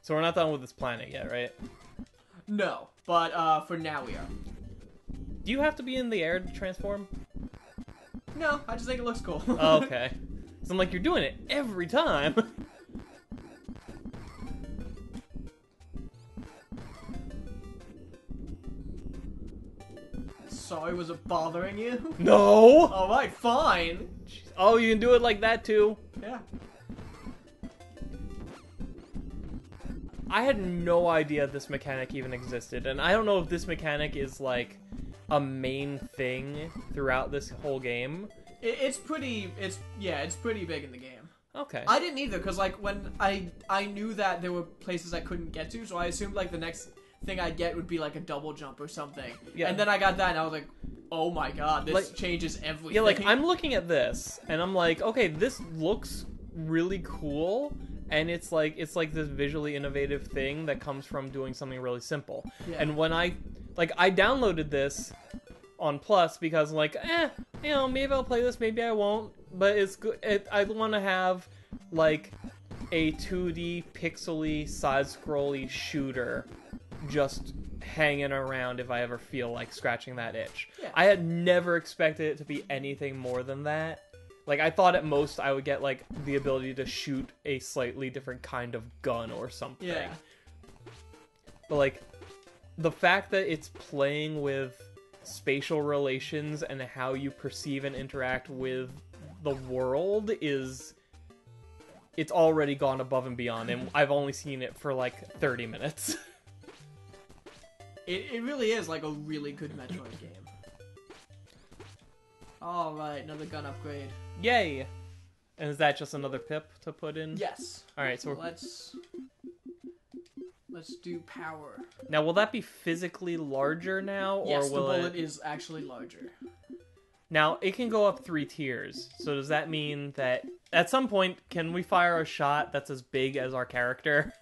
So we're not done with this planet yet, right? No, but for now we are. Do you have to be in the air to transform? No, I just think it looks cool. Oh, okay. So I'm like, you're doing it every time. Sorry, was it bothering you? No! Alright, fine. Oh, you can do it like that too? Yeah. I had no idea this mechanic even existed, and I don't know if this mechanic is like a main thing throughout this whole game. It's pretty big in the game. Okay. I didn't either, because like when I knew that there were places I couldn't get to, so I assumed like the next thing I'd get would be like a double jump or something. Yeah. And then I got that and I was like, oh my god, this Like, changes everything. Yeah, like I'm looking at this and I'm like, okay, this looks really cool, and it's like this visually innovative thing that comes from doing something really simple. Yeah. And when I downloaded this on Plus because I'm like, maybe I'll play this, maybe I won't, but it's good. I want to have like a 2D pixely side-scrolly shooter just hanging around if I ever feel like scratching that itch. Yeah. I had never expected it to be anything more than that. Like, I thought at most I would get, like, the ability to shoot a slightly different kind of gun or something. Yeah. But, like, the fact that it's playing with spatial relations and how you perceive and interact with the world is... It's already gone above and beyond, and I've only seen it for, like, 30 minutes. It really is like a really good Metroid game. Alright, another gun upgrade. Yay! And is that just another pip to put in? Yes. Alright, so let's do power. now will that be physically larger now, or Yes, the will bullet it... is actually larger. Now, it can go up 3 tiers, so does that mean that at some point, can we fire a shot that's as big as our character?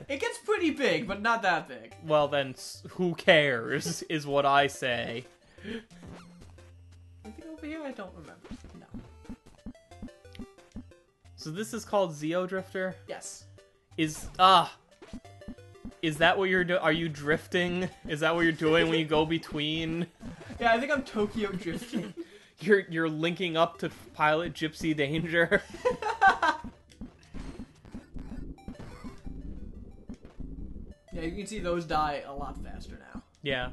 It gets pretty big, but not that big. Well then, who cares, is what I say. Anything over here? I don't remember. No. So this is called Xeodrifter? Yes. Is that what you're doing? Are you drifting? Is that what you're doing when you go between? Yeah, I think I'm Tokyo drifting. You're linking up to pilot Gypsy Danger? Yeah, you can see those die a lot faster now. Yeah.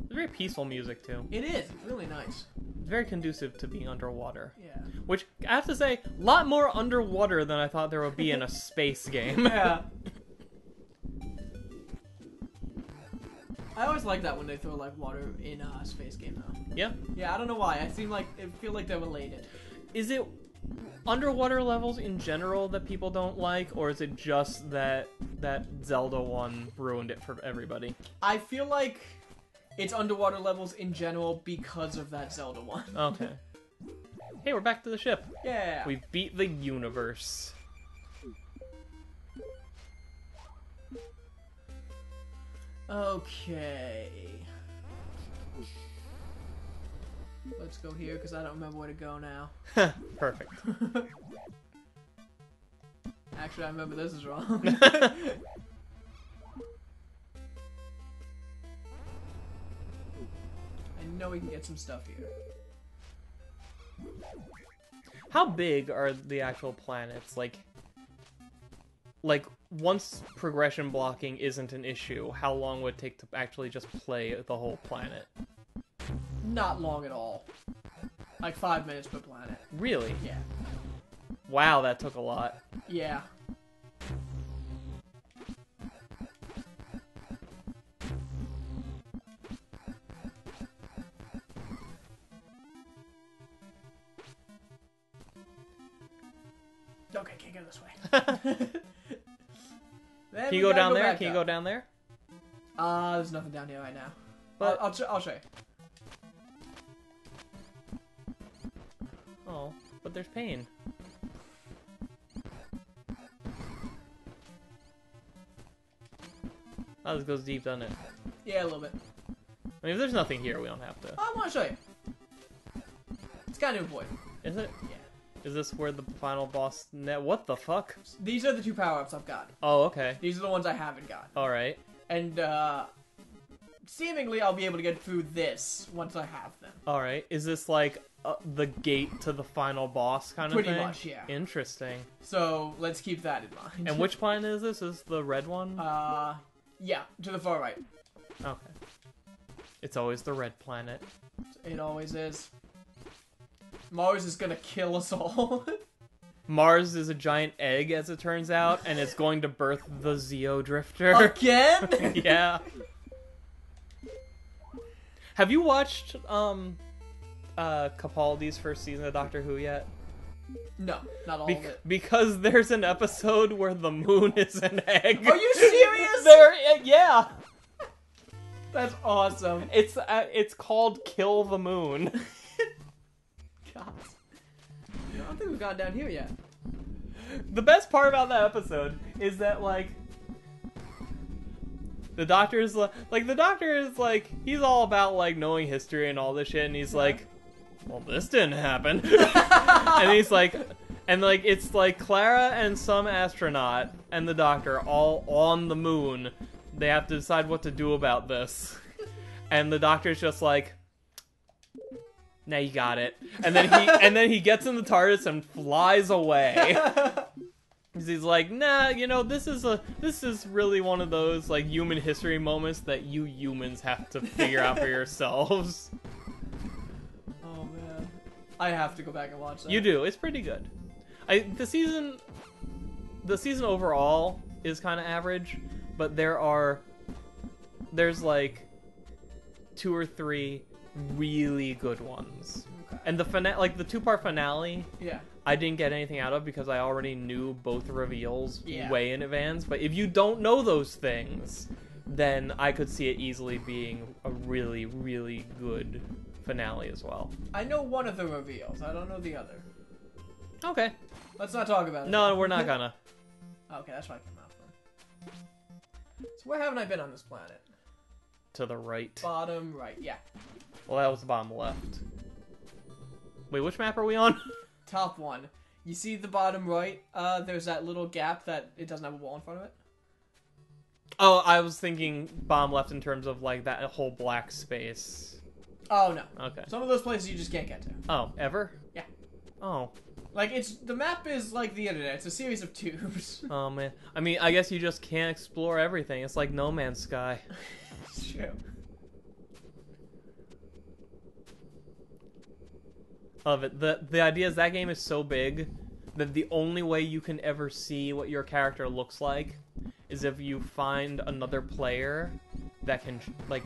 It's very peaceful music, too. It is. It's really nice. It's very conducive to being underwater. Yeah. Which, I have to say, a lot more underwater than I thought there would be in a space game. Yeah. I always like that when they throw, like, water in a space game, though. Yeah? Yeah, I don't know why. I feel like they're related. Is it underwater levels in general that people don't like, or is it just that Zelda one ruined it for everybody? I feel like it's underwater levels in general because of that Zelda one. Okay. Hey, we're back to the ship. Yeah. We've beat the universe. Okay. Let's go here, because I don't remember where to go now. Perfect. Actually, I remember this is wrong. I know we can get some stuff here. How big are the actual planets? Like, once progression blocking isn't an issue, how long would it take to actually just play the whole planet? Not long at all. Like 5 minutes per planet. Really? Yeah. Wow, that took a lot. Yeah. Okay, can't go this way. Can you go down there? Can you go down there? There's nothing down here right now. But I'll show you. Oh, but there's pain. Oh, this goes deep, doesn't it? Yeah, a little bit. I mean, if there's nothing here, we don't have to. I want to show you. It's kind of important. Is it? Yeah. Is this where the final boss... What the fuck? These are the 2 power-ups I've got. Oh, okay. These are the ones I haven't got. Alright. And, seemingly I'll be able to get through this once I have them. Alright. Is this like the gate to the final boss kind of thing? Pretty much, yeah. Interesting. So, let's keep that in mind. And which planet is this? Is the red one? Yeah, to the far right. Okay. It's always the red planet. It always is. Mars is gonna kill us all. Mars is a giant egg, as it turns out, and it's going to birth the Xeodrifter. Again? Yeah. Have you watched Capaldi's first season of Doctor Who yet? No, not all of it. Because there's an episode where the moon is an egg. Are you serious? Yeah. That's awesome. It's called Kill the Moon. God. I don't think we've gone down here yet. The best part about that episode is that, like, the doctor is like, he's all about, like, knowing history and all this shit, and he's like, well, this didn't happen. And he's like, it's like Clara and some astronaut and the doctor all on the moon. They have to decide what to do about this. And the doctor's just like, now you got it. And then he gets in the TARDIS and flies away. He's like, nah, you know, this is really one of those, like, human history moments that you humans have to figure out for yourselves. Oh man, I have to go back and watch that. You do. It's pretty good. The season overall is kind of average, but there's like 2 or 3 really good ones. Okay. And the 2-part finale, yeah, I didn't get anything out of because I already knew both reveals Yeah. way in advance. But if you don't know those things, then I could see it easily being a really, really good finale as well. I know one of the reveals. I don't know the other. Okay. Let's not talk about it. No, we're not gonna. Okay, that's why I came out then. So where haven't I been on this planet? To the right. Bottom right, yeah. Well, that was the bottom left. Wait, which map are we on? Top one. You see the bottom right? There's that little gap that it doesn't have a wall in front of it. Oh, I was thinking bottom left in terms of, like, that whole black space. Oh, no. Okay. Some of those places you just can't get to. Oh, ever? Yeah. Oh. Like, the map is like the internet. It's a series of tubes. Oh, man. I mean, I guess you just can't explore everything. It's like No Man's Sky. It's true. Love it. The idea is that game is so big that the only way you can ever see what your character looks like is if you find another player that can, like,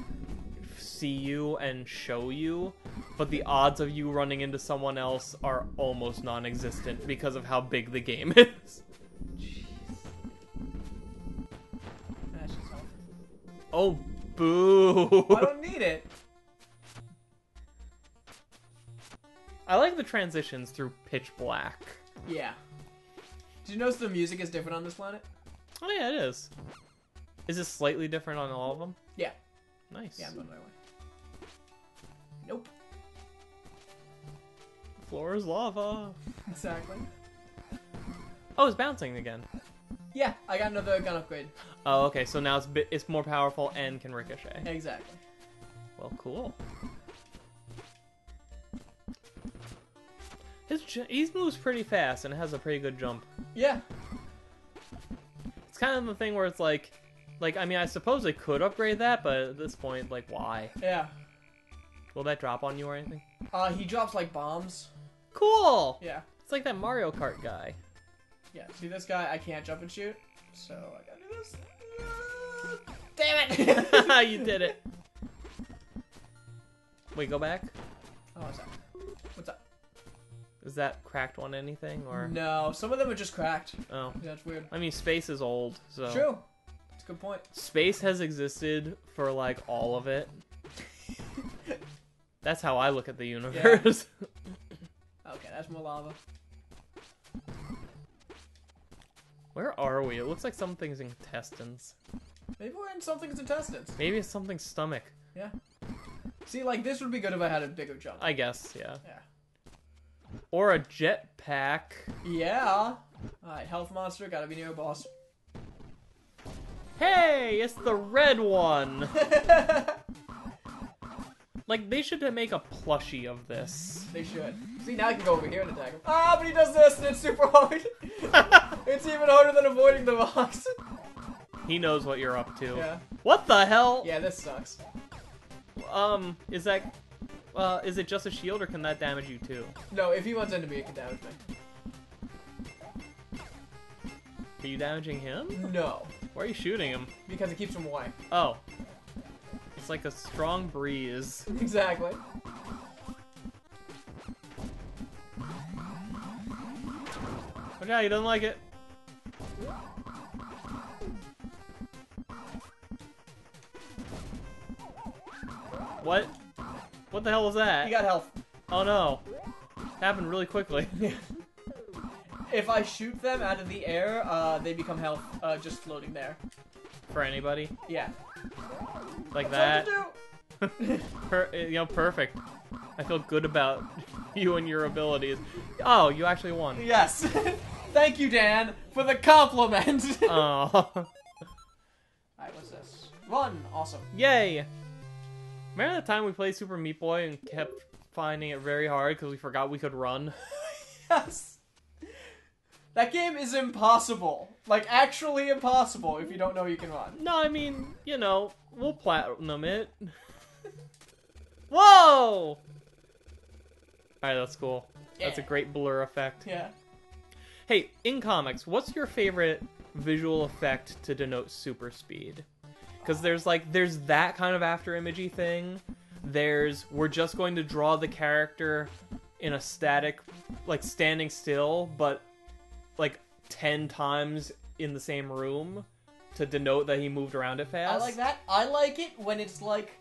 see you and show you, but the odds of you running into someone else are almost non-existent because of how big the game is. Jeez. That's just awful. Oh, boo. I don't need it. I like the transitions through pitch black. Yeah. Did you notice the music is different on this planet? Oh yeah, it is. Is it slightly different on all of them? Yeah. Nice. Yeah, I'm going my way. Nope. Floor is lava. Exactly. Oh, it's bouncing again. Yeah, I got another gun upgrade. Oh, okay. So now it's more powerful and can ricochet. Exactly. Well, cool. He moves pretty fast and has a pretty good jump. Yeah. It's kind of the thing where it's like, I mean, I suppose they could upgrade that, but at this point, like, why? Yeah. Will that drop on you or anything? He drops like bombs. Cool! Yeah. It's like that Mario Kart guy. Yeah. See this guy? I can't jump and shoot, so I gotta do this. Damn it! You did it. Wait, go back. Oh, what's that? What's up? Is that cracked one anything or? No, some of them are just cracked. Oh. Yeah, that's weird. I mean, space is old, so. True. That's a good point. Space has existed for like all of it. That's how I look at the universe. Yeah. Okay, that's more lava. Where are we? It looks like something's intestines. Maybe we're in something's intestines. Maybe it's something's stomach. Yeah. See, like, this would be good if I had a bigger jump. I guess, yeah. Yeah. Or a jetpack. Yeah. Alright, health monster, gotta be near a boss. Hey, it's the red one. Like, they should make a plushie of this. They should. See, now I can go over here and attack him. Ah, but he does this, and it's super hard. It's even harder than avoiding the box. He knows what you're up to. Yeah. What the hell? Yeah, this sucks. Is it just a shield, or can that damage you too? No, if he runs into me, it can damage me. Are you damaging him? No. Why are you shooting him? Because it keeps him away. Oh. It's like a strong breeze. Exactly. Okay, he doesn't like it. What? What the hell was that? He got health. Oh no. Happened really quickly. If I shoot them out of the air, they become health, just floating there. For anybody? Yeah. Like That's that? what to do. Perfect. I feel good about you and your abilities. Oh, you actually won. Yes. Thank you, Dan, for the compliment. Oh. Alright, what's this? Run. Awesome. Yay. Remember the time we played Super Meat Boy and kept finding it very hard because we forgot we could run? Yes. That game is impossible. Like, actually impossible if you don't know you can run. No, I mean, you know, we'll platinum it. Whoa! Alright, that's cool. Yeah. That's a great blur effect. Yeah. Hey, in comics, what's your favorite visual effect to denote super speed? Because there's that kind of after-imagey thing. We're just going to draw the character in a static, like, standing still, but like 10 times in the same room to denote that he moved around it fast. I like that. I like it when it's like,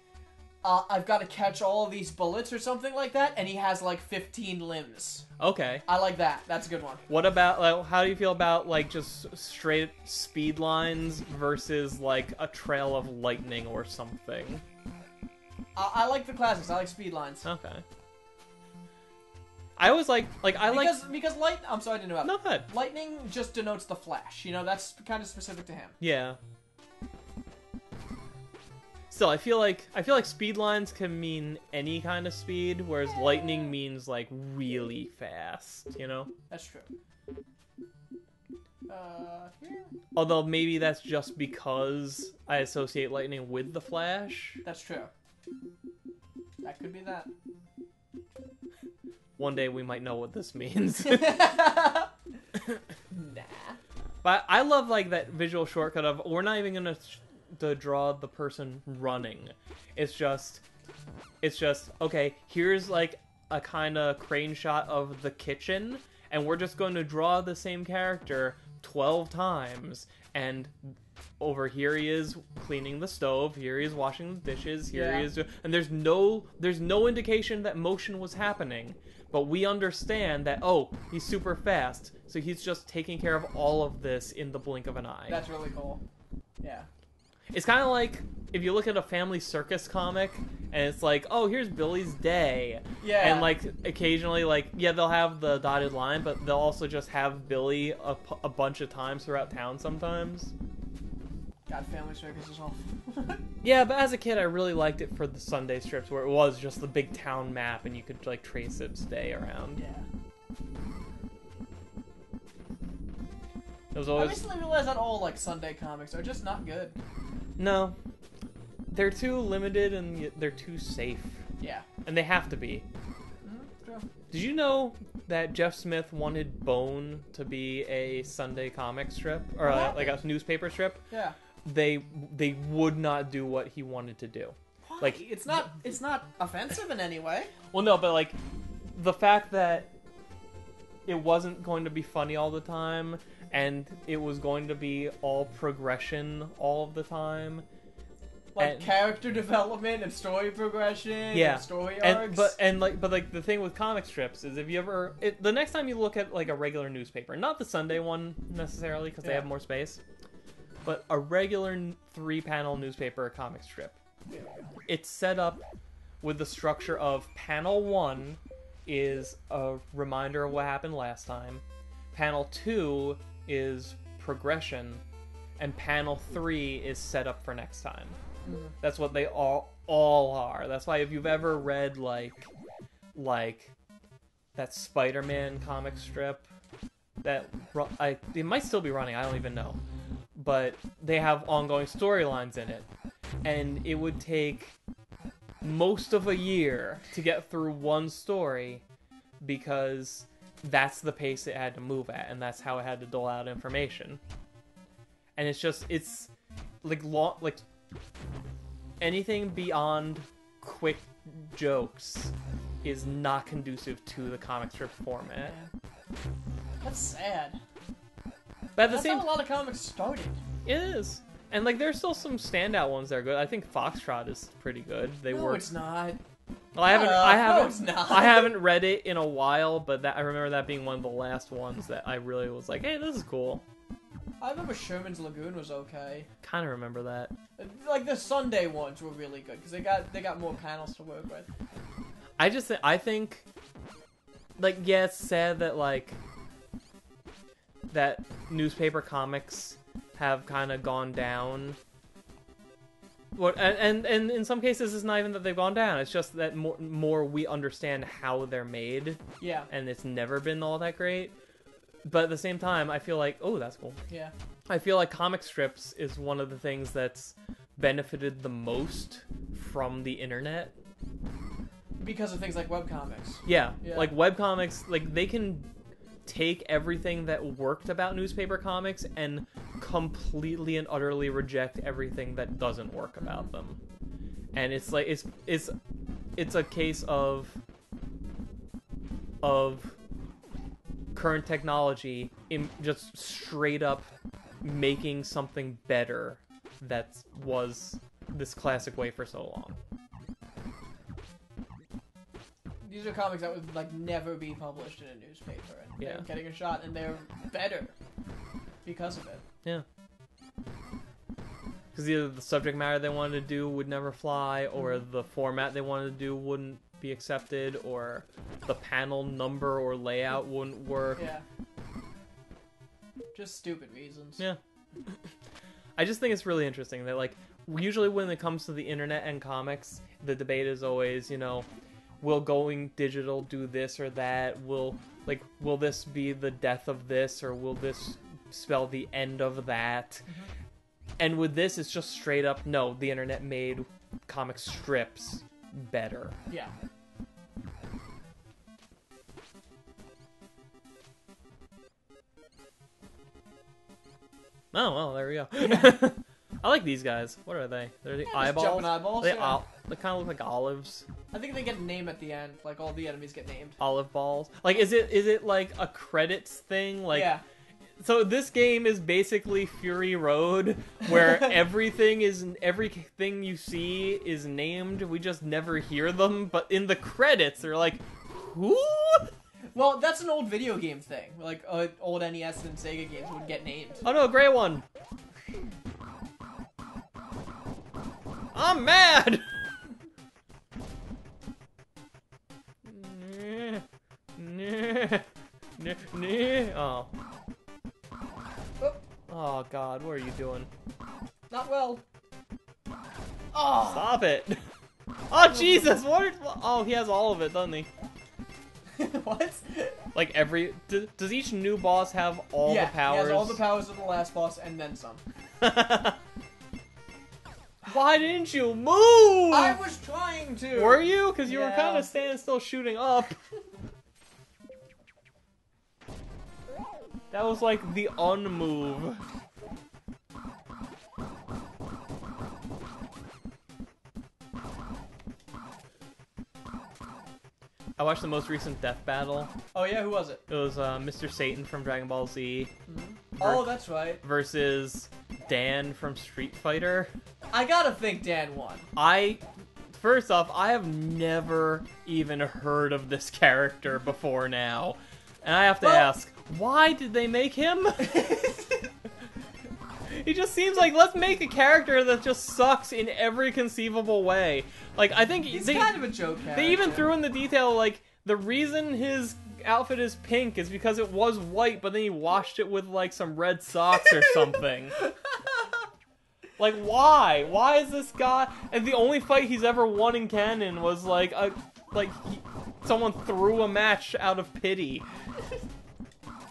I've got to catch all of these bullets or something like that, and he has like 15 limbs. Okay. I like that. That's a good one. What about, like, how do you feel about, like, just straight speed lines versus, like, a trail of lightning or something? I like the classics. I like speed lines. Okay. I always because light. I'm sorry to interrupt. No, good. Lightning just denotes the flash. You know, that's kind of specific to him. Yeah. Still, I feel like speed lines can mean any kind of speed, whereas lightning means like really fast. You know. That's true. Here. Although maybe that's just because I associate lightning with the flash. That's true. That could be that. One day we might know what this means. Nah. But I love like that visual shortcut of we're not even gonna to draw the person running. It's just okay. Here's like a kind of crane shot of the kitchen, and we're just going to draw the same character 12 times. And over here he is cleaning the stove. Here he is washing the dishes. Here he is, and there's no indication that motion was happening. But we understand that, oh, he's super fast, so he's just taking care of all of this in the blink of an eye. That's really cool. Yeah. It's kind of like if you look at a Family Circus comic, and it's like, oh, here's Billy's day. Yeah. And, like, occasionally, like, yeah, they'll have the dotted line, but they'll also just have Billy a bunch of times throughout town sometimes. God, Family Circus is awful. Yeah, but as a kid, I really liked it for the Sunday strips, where it was just the big town map, and you could, like, trace its day around. Yeah. It was always... I recently realized that all, like, Sunday comics are just not good. No. They're too limited, and they're too safe. Yeah. And they have to be. True. Did you know that Jeff Smith wanted Bone to be a Sunday comic strip? Or, like, a newspaper strip? Yeah. They would not do what he wanted to do. Why? Like, it's not offensive in any way. well, no, but, like, the fact that it wasn't going to be funny all the time, and it was going to be all progression all of the time. Like character development and story progression, and story arcs. But the thing with comic strips is if you ever the next time you look at like a regular newspaper, not the Sunday one necessarily because they have more space, but a regular 3-panel newspaper or comic strip, it's set up with the structure of panel 1 is a reminder of what happened last time. Panel 2 is progression, and panel 3 is set up for next time. Mm-hmm. That's what they all are. That's why if you've ever read like that Spider-Man comic strip that it might still be running, I don't even know, but they have ongoing storylines in it, and it would take most of a year to get through one story because that's the pace it had to move at, and that's how it had to dole out information. And it's like anything beyond quick jokes is not conducive to the comic strip format. That's sad. But at the That's same, how a lot of comics started. it is, and like there's still some standout ones that are good. I think Foxtrot is pretty good. No, it's not. Well, No, it's not. I haven't read it in a while, but I remember that being one of the last ones that I really was like, hey, this is cool. I remember Sherman's Lagoon was okay. Kind of remember that. Like the Sunday ones were really good because they got more panels to work with. I think, like, yeah, it's sad that like that newspaper comics have kind of gone down. What and in some cases, it's not even that they've gone down. It's just that more we understand how they're made. Yeah. And it's never been all that great. But at the same time, I feel like, oh, that's cool. Yeah. I feel like comic strips is one of the things that's benefited the most from the internet. Because of things like webcomics. Yeah. Yeah. Like webcomics, like they can take everything that worked about newspaper comics and completely and utterly reject everything that doesn't work about them. And it's like it's a case of current technology in just straight up making something better that was this classic way for so long. These are comics that would like never be published in a newspaper, and Yeah. they're getting a shot, and they're better because of it. Yeah. Because either the subject matter they wanted to do would never fly, or the format they wanted to do wouldn't be accepted, or the panel number or layout wouldn't work. Yeah. Just stupid reasons. Yeah. I just think it's really interesting that, like, usually when it comes to the internet and comics, the debate is always, you know, will going digital do this or that? Will this be the death of this, or will this spell the end of that? Mm-hmm. And with this, it's just straight up, no, the internet made comic strips better. Yeah. Oh, well, there we go. I like these guys. What are they? They're the Yeah, just eyeballs? jumping eyeballs, They, yeah. they kind of look like olives. I think they get a name at the end. Like all the enemies get named. Olive balls. Like, is it like a credits thing? Like, yeah. So this game is basically Fury Road, where everything you see is named. We just never hear them, but in the credits, they're like, who? Well, that's an old video game thing. Like old NES and Sega games would get named. Oh no, gray one. I'm mad. Oh. Oh God, what are you doing? Not well. Oh. Stop it! Oh Jesus! Oh, he has all of it, doesn't he? What? Like does each new boss have all the powers? Yeah, he has all the powers of the last boss and then some. Why didn't you move? I was trying to. Were you? Because you were Yeah. kind of standing still, shooting up. That was like the unmove. I watched the most recent death battle. Oh yeah, who was it? It was Mr. Satan from Dragon Ball Z Oh, that's right. versus Dan from Street Fighter. I gotta think Dan won. First off, I have never even heard of this character before now. And I have to ask, why did they make him? He just seems like, let's make a character that just sucks in every conceivable way. Like, I think He's kind of a joke character. they even threw in the detail, like, the reason his outfit is pink is because it was white, but then he washed it with, like, some red socks or something. Like, why? Why is this guy... And the only fight he's ever won in canon was, like, someone threw a match out of pity.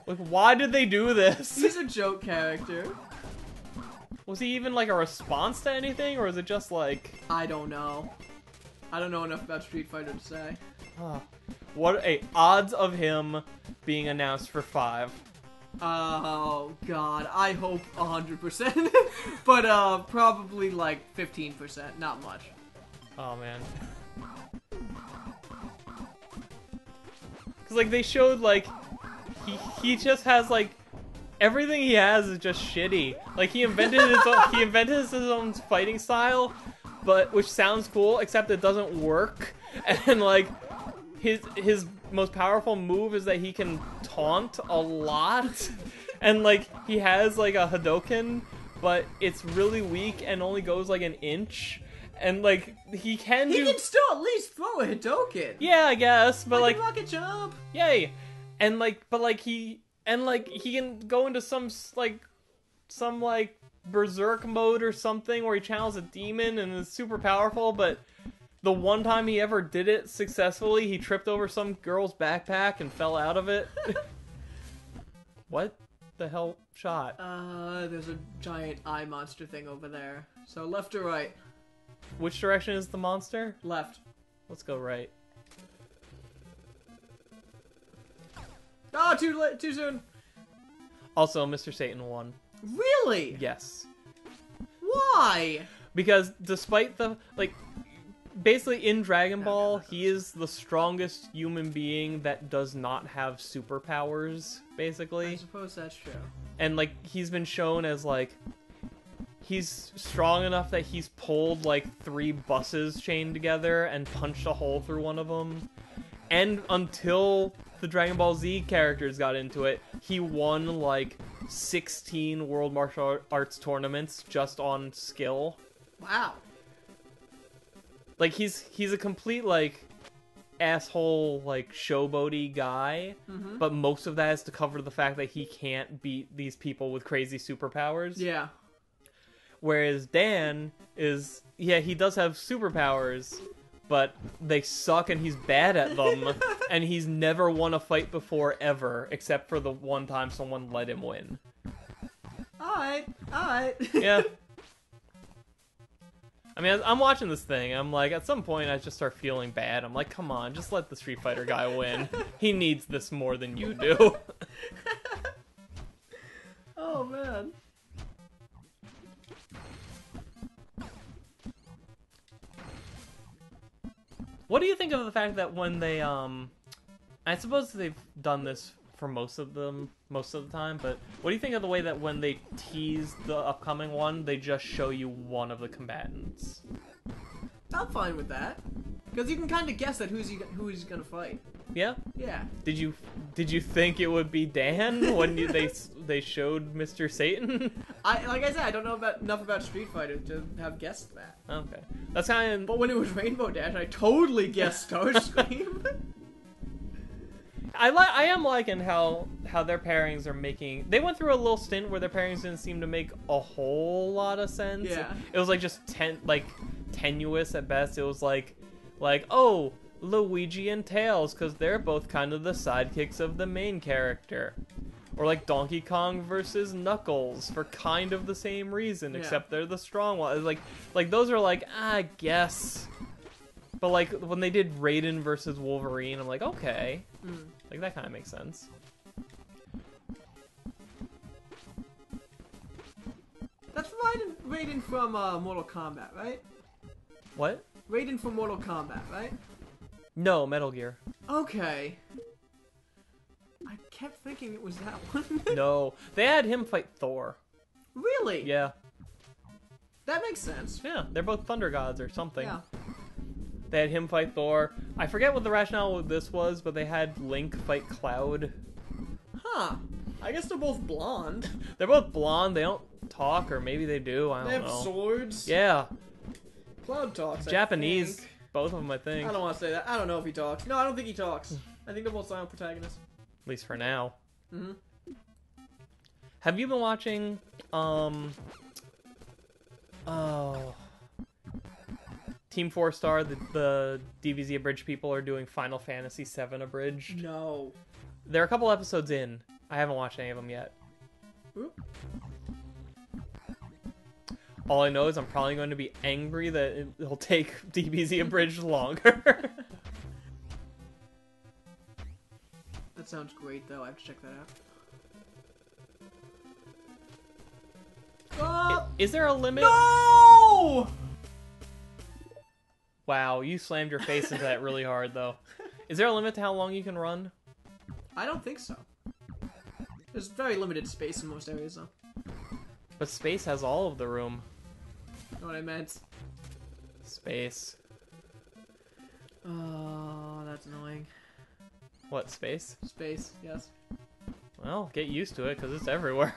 Like, why did they do this? He's a joke character. Was he even, like, a response to anything, or is it just, like... I don't know. I don't know enough about Street Fighter to say. What odds of him being announced for 5? Oh, God. I hope 100%. But, probably, like, 15%. Not much. Oh, man. Because, like, they showed, like... He just has, like... Everything he has is just shitty. Like, he invented his own fighting style, but... Which sounds cool, except it doesn't work. And, like... His most powerful move is that he can taunt a lot. And, like, he has, like, a Hadoken, but it's really weak and only goes, like, an inch. And, like, he can still at least throw a Hadoken! Yeah, I guess, but, like... rocket jump! Yay! And, like, but, like, he can go into some berserk mode or something where he channels a demon and is super powerful, but... The one time he ever did it successfully, he tripped over some girl's backpack and fell out of it. What the hell shot? There's a giant eye monster thing over there. So left or right? Which direction is the monster? Left. Let's go right. Oh, too soon. Also, Mr. Satan won. Really? Yes. Why? Because despite the, like... Basically, in Dragon Ball, he is the strongest human being that does not have superpowers, basically. I suppose that's true. And, like, he's been shown as, like... He's strong enough that he's pulled, like, 3 buses chained together and punched a hole through one of them. And until the Dragon Ball Z characters got into it, he won, like, 16 World Martial Arts tournaments just on skill. Wow. Like, he's a complete, like, asshole, like, showboaty guy, but most of that is to cover the fact that he can't beat these people with crazy superpowers. Yeah. Whereas Dan is, yeah, he does have superpowers, but they suck and he's bad at them, and he's never won a fight before, ever, except for the one time someone let him win. Alright. Yeah. I mean, I'm watching this thing, I'm like, at some point I just start feeling bad. I'm like, come on, just let the Street Fighter guy win. He needs this more than you do. Oh, man. What do you think of the fact that when they, I suppose they've done this for most of the time, but what do you think of the way that when they tease the upcoming one, they just show you one of the combatants? I'm fine with that, because you can kind of guess at who he's gonna fight. Yeah. Yeah. Did you think it would be Dan when they showed Mr. Satan? Like I said, I don't know enough about Street Fighter to have guessed that. Okay, that's kind of. But when it was Rainbow Dash, I totally guessed Starscream. I am liking how their pairings are making... They went through a little stint where their pairings didn't seem to make a whole lot of sense. Yeah. It was like just tenuous at best. It was like, oh, Luigi and Tails, because they're both kind of the sidekicks of the main character. Or like Donkey Kong versus Knuckles for kind of the same reason, except they're the strong one. Like those are like, I guess. But like when they did Raiden versus Wolverine, I'm like, okay. Like, that kind of makes sense. That's Raiden from Mortal Kombat, right? What? Raiden from Mortal Kombat, right? No, Metal Gear. Okay. I kept thinking it was that one. No. They had him fight Thor. Really? Yeah. That makes sense. Yeah, they're both thunder gods or something. Yeah. They had him fight Thor. I forget what the rationale of this was, but they had Link fight Cloud. Huh. I guess they're both blonde. They're both blonde. They don't talk, or maybe they do. I don't They have know. swords. Yeah, Cloud talks. Japanese. I think. Both of them, I think. I don't want to say that. I don't know if he talks. No, I don't think he talks. I think they're both silent protagonists. At least for now. Mm-hmm. Have you been watching? Team 4-Star, the DBZ abridged people are doing Final Fantasy VII abridged. No. They're a couple episodes in. I haven't watched any of them yet. Oop. All I know is I'm probably going to be angry that it'll take DBZ abridged longer. That sounds great, though. I have to check that out. Is there a limit? No! Wow, you slammed your face into that really hard, though. Is there a limit to how long you can run? I don't think so. There's very limited space in most areas, though. But space has all of the room. You know what I meant? Space. Oh, that's annoying. What, space? Space, yes. Well, get used to it, because it's everywhere.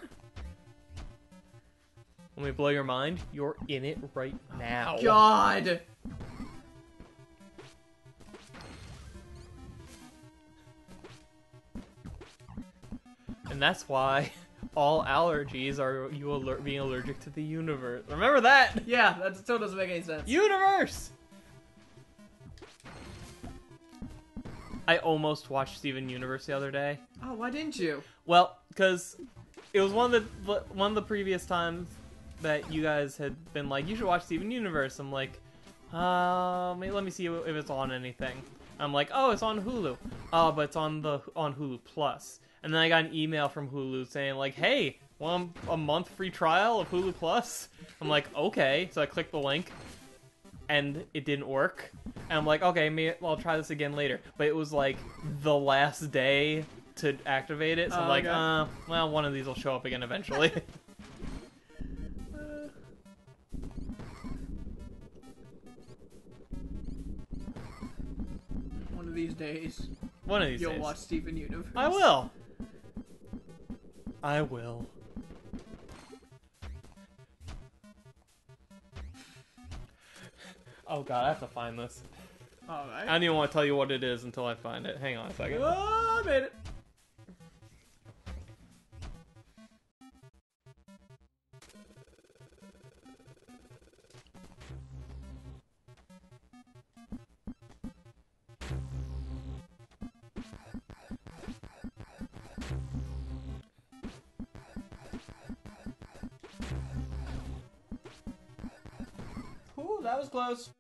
Let me blow your mind. You're in it right now. God! And that's why all allergies are you being allergic to the universe. Remember that? Yeah, that still doesn't make any sense. Universe! I almost watched Steven Universe the other day. Oh, why didn't you? Well, because it was one of the previous times that you guys had been like, you should watch Steven Universe. I'm like, let me see if it's on anything. I'm like, oh, it's on Hulu. Oh, but it's on Hulu Plus. And then I got an email from Hulu saying like, hey, want a month free trial of Hulu Plus? I'm like, okay. So I clicked the link, and it didn't work. And I'm like, okay, maybe I'll try this again later. But it was like the last day to activate it. So I'm like, okay. Well, one of these will show up again eventually. One of these days, One of these you'll days. watch Steven Universe. I will. I will. Oh god, I have to find this. Alright. I don't even want to tell you what it is until I find it. Hang on a second. Oh, I made it. Ooh, that was close.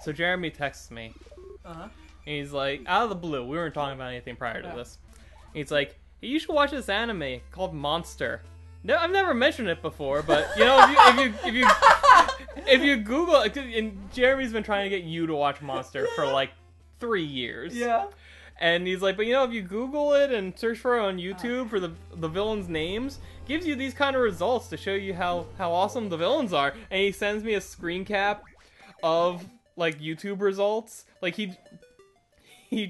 So Jeremy texts me. Uh-huh. And he's like, out of the blue, we weren't talking about anything prior to Yeah. this. And he's like, hey, you should watch this anime called Monster. No, I've never mentioned it before, but you know, if you Google, and Jeremy's been trying to get you to watch Monster for like 3 years. Yeah. And he's like, but you know, if you Google it and search for it on YouTube for the villains' names, gives you these kind of results to show you how awesome the villains are. And he sends me a screen cap of like YouTube results. Like he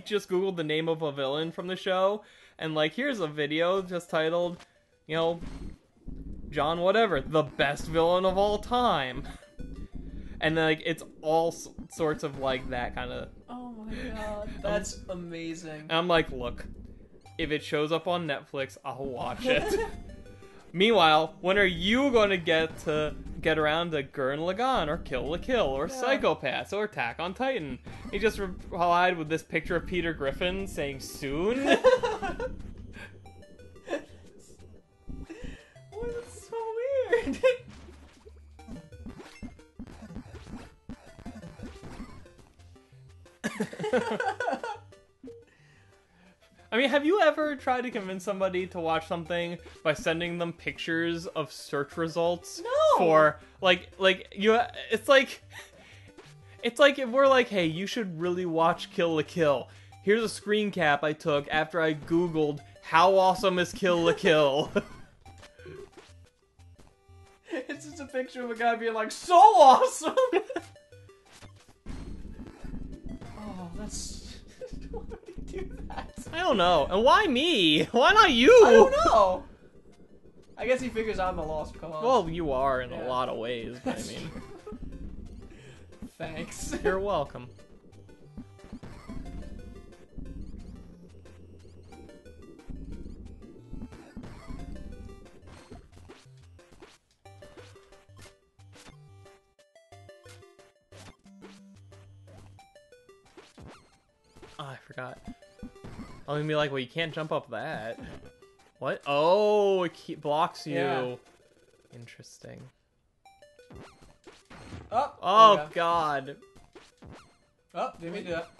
just Googled the name of a villain from the show, and like here's a video just titled, you know, John whatever, the best villain of all time. And then like it's all sorts of like that kind of. Oh my god, that's amazing. And I'm like, look, if it shows up on Netflix, I'll watch it. Meanwhile, when are you going to get around to Gurren Lagann or Kill la Kill or Psychopaths or Attack on Titan? He just replied with this picture of Peter Griffin saying soon. Boy, that's so weird. I mean, have you ever tried to convince somebody to watch something by sending them pictures of search results? No. For it's like if we're like, hey, you should really watch Kill la Kill. Here's a screen cap I took after I Googled how awesome is Kill la Kill. It's just a picture of a guy being like, so awesome! Oh, that's... Why would he do that? I don't know. And why me? Why not you? I don't know. I guess he figures I'm a lost cause. Well, you are in a lot of ways, but I That's mean... true. Thanks. You're welcome. Oh, I forgot. I was gonna be like, well, you can't jump up that. What? Oh, it blocks you. Yeah. Interesting. Oh, Oh, God. Oh, didn't mean to do that.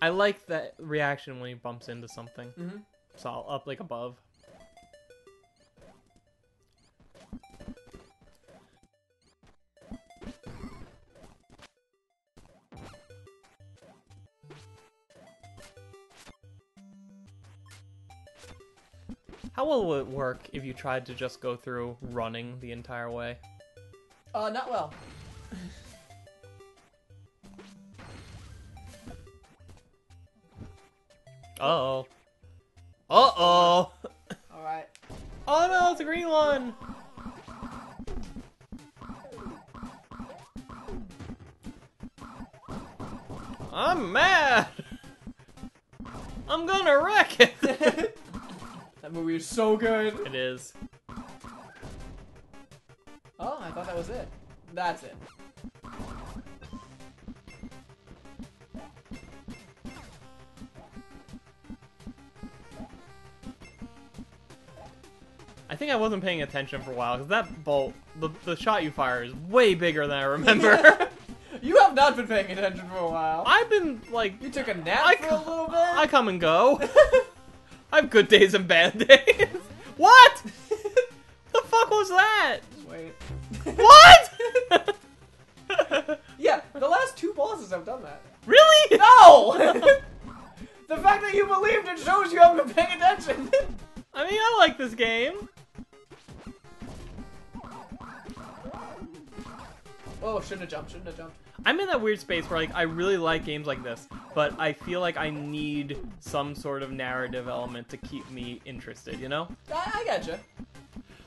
I like that reaction when he bumps into something. Mm-hmm. So up, like, above. How well will it work if you tried to just go through running the entire way? Not well. Uh-oh. Uh-oh! Alright. Oh no, it's a green one! I'm mad! I'm gonna wreck it! That movie is so good. It is. Oh, I thought that was it. That's it. I think I wasn't paying attention for a while, because that bolt, the shot you fire is way bigger than I remember. You have not been paying attention for a while. I've been, like... You took a nap for a little bit? I come and go. I have good days and bad days. What? The fuck was that? Just wait. What? Yeah, the last two bosses have done that. Really? No! The fact that you believed it shows you haven't been paying attention. I mean, I like this game. Oh, shouldn't have jumped, shouldn't have jumped. I'm in that weird space where, like, I really like games like this, but I feel like I need some sort of narrative element to keep me interested, you know? I gotcha.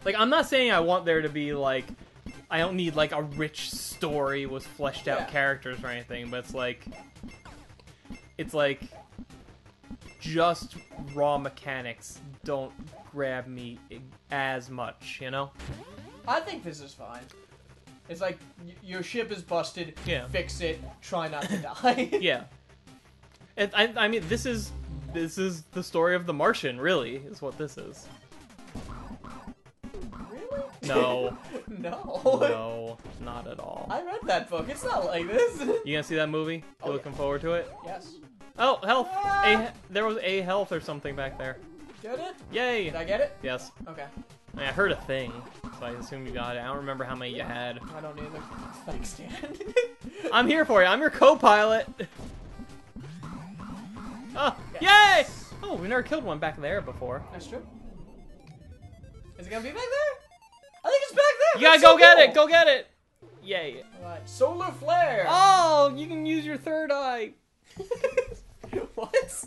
Like, I'm not saying I want there to be, like, I don't need, like, a rich story with fleshed out characters or anything, but it's like, just raw mechanics don't grab me as much, you know? I think this is fine. It's like, your ship is busted, fix it, try not to die. Yeah. I mean, this is the story of the Martian, really, is what this is. Really? No. No. No, not at all. I read that book. It's not like this. You gonna see that movie? You looking forward to it? Yes. Oh, health! Ah! There was a health or something back there. Get it? Yay! Did I get it? Yes. Okay. I mean, I heard a thing, so I assume you got it. I don't remember how many you had. I don't either. Thanks, Dan. I'm here for you. I'm your co-pilot. Oh, Yes. yay! Oh, we never killed one back there before. That's true. Is it gonna be back there? I think it's back there. You gotta go get it. Go get it. Yay! Alright, solar flare. Oh, you can use your third eye. What?